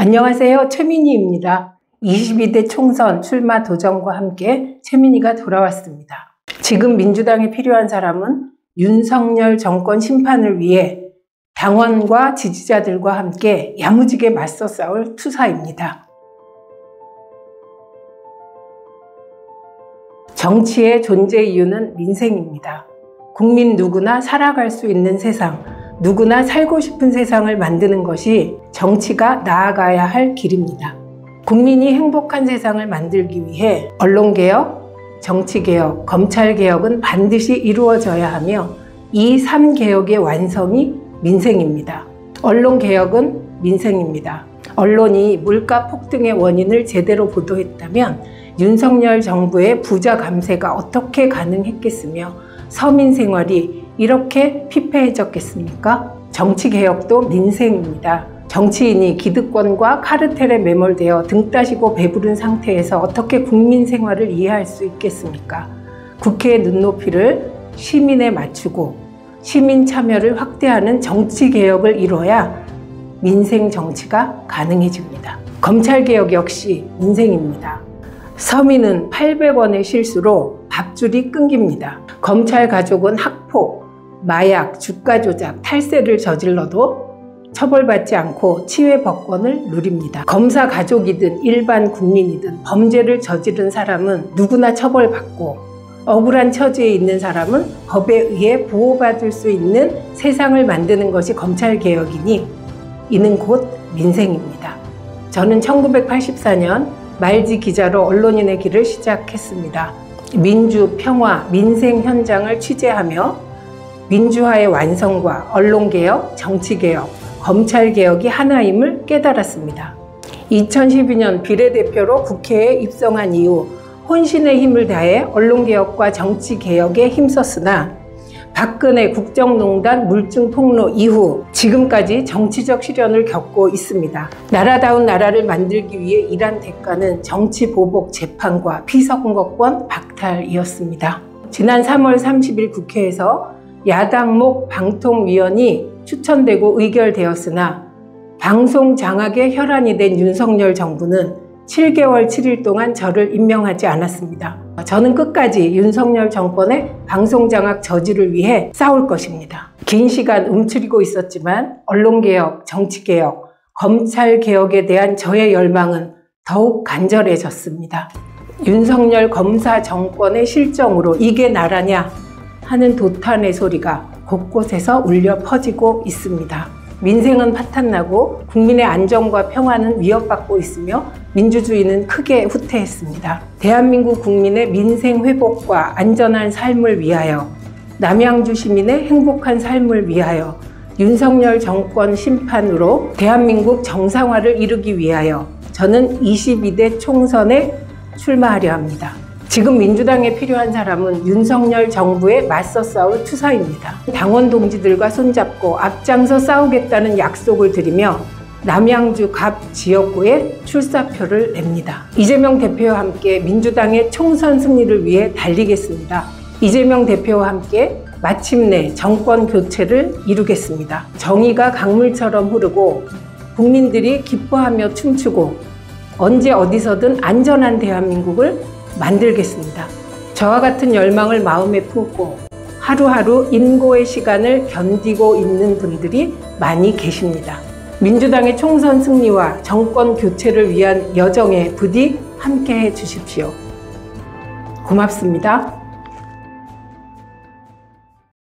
안녕하세요. 최민희입니다. 22대 총선 출마 도전과 함께 최민희가 돌아왔습니다. 지금 민주당에 필요한 사람은 윤석열 정권 심판을 위해 당원과 지지자들과 함께 야무지게 맞서 싸울 투사입니다. 정치의 존재 이유는 민생입니다. 국민 누구나 살아갈 수 있는 세상, 누구나 살고 싶은 세상을 만드는 것이 정치가 나아가야 할 길입니다. 국민이 행복한 세상을 만들기 위해 언론개혁, 정치개혁, 검찰개혁은 반드시 이루어져야 하며 이 3개혁의 완성이 민생입니다. 언론개혁은 민생입니다. 언론이 물가 폭등의 원인을 제대로 보도했다면 윤석열 정부의 부자 감세가 어떻게 가능했겠으며 서민 생활이 이렇게 피폐해졌겠습니까? 정치개혁도 민생입니다. 정치인이 기득권과 카르텔에 매몰되어 등 따시고 배부른 상태에서 어떻게 국민 생활을 이해할 수 있겠습니까? 국회의 눈높이를 시민에 맞추고 시민 참여를 확대하는 정치개혁을 이뤄야 민생 정치가 가능해집니다. 검찰개혁 역시 민생입니다. 서민은 800원의 실수로 밥줄이 끊깁니다. 검찰 가족은 학폭, 마약, 주가 조작, 탈세를 저질러도 처벌받지 않고 치외 법권을 누립니다. 검사 가족이든 일반 국민이든 범죄를 저지른 사람은 누구나 처벌받고 억울한 처지에 있는 사람은 법에 의해 보호받을 수 있는 세상을 만드는 것이 검찰개혁이니 이는 곧 민생입니다. 저는 1984년 말지 기자로 언론인의 길을 시작했습니다. 민주, 평화, 민생 현장을 취재하며 민주화의 완성과 언론개혁, 정치개혁, 검찰개혁이 하나임을 깨달았습니다. 2012년 비례대표로 국회에 입성한 이후 혼신의 힘을 다해 언론개혁과 정치개혁에 힘썼으나 박근혜 국정농단 물증폭로 이후 지금까지 정치적 시련을 겪고 있습니다. 나라다운 나라를 만들기 위해 일한 대가는 정치보복 재판과 피선거권 박탈이었습니다. 지난 3월 30일 국회에서 야당목 방통위원이 추천되고 의결되었으나 방송 장악에 혈안이 된 윤석열 정부는 7개월 7일 동안 저를 임명하지 않았습니다. 저는 끝까지 윤석열 정권의 방송장악 저지를 위해 싸울 것입니다. 긴 시간 움츠리고 있었지만 언론개혁, 정치개혁, 검찰개혁에 대한 저의 열망은 더욱 간절해졌습니다. 윤석열 검사 정권의 실정으로 이게 나라냐 하는 도탄의 소리가 곳곳에서 울려 퍼지고 있습니다. 민생은 파탄나고 국민의 안정과 평화는 위협받고 있으며 민주주의는 크게 후퇴했습니다. 대한민국 국민의 민생 회복과 안전한 삶을 위하여, 남양주 시민의 행복한 삶을 위하여, 윤석열 정권 심판으로 대한민국 정상화를 이루기 위하여 저는 22대 총선에 출마하려 합니다. 지금 민주당에 필요한 사람은 윤석열 정부에 맞서 싸울 투사입니다. 당원 동지들과 손잡고 앞장서 싸우겠다는 약속을 드리며 남양주 갑 지역구에 출사표를 냅니다. 이재명 대표와 함께 민주당의 총선 승리를 위해 달리겠습니다. 이재명 대표와 함께 마침내 정권 교체를 이루겠습니다. 정의가 강물처럼 흐르고 국민들이 기뻐하며 춤추고 언제 어디서든 안전한 대한민국을 만들겠습니다. 저와 같은 열망을 마음에 품고 하루하루 인고의 시간을 견디고 있는 분들이 많이 계십니다. 민주당의 총선 승리와 정권 교체를 위한 여정에 부디 함께해 주십시오. 고맙습니다.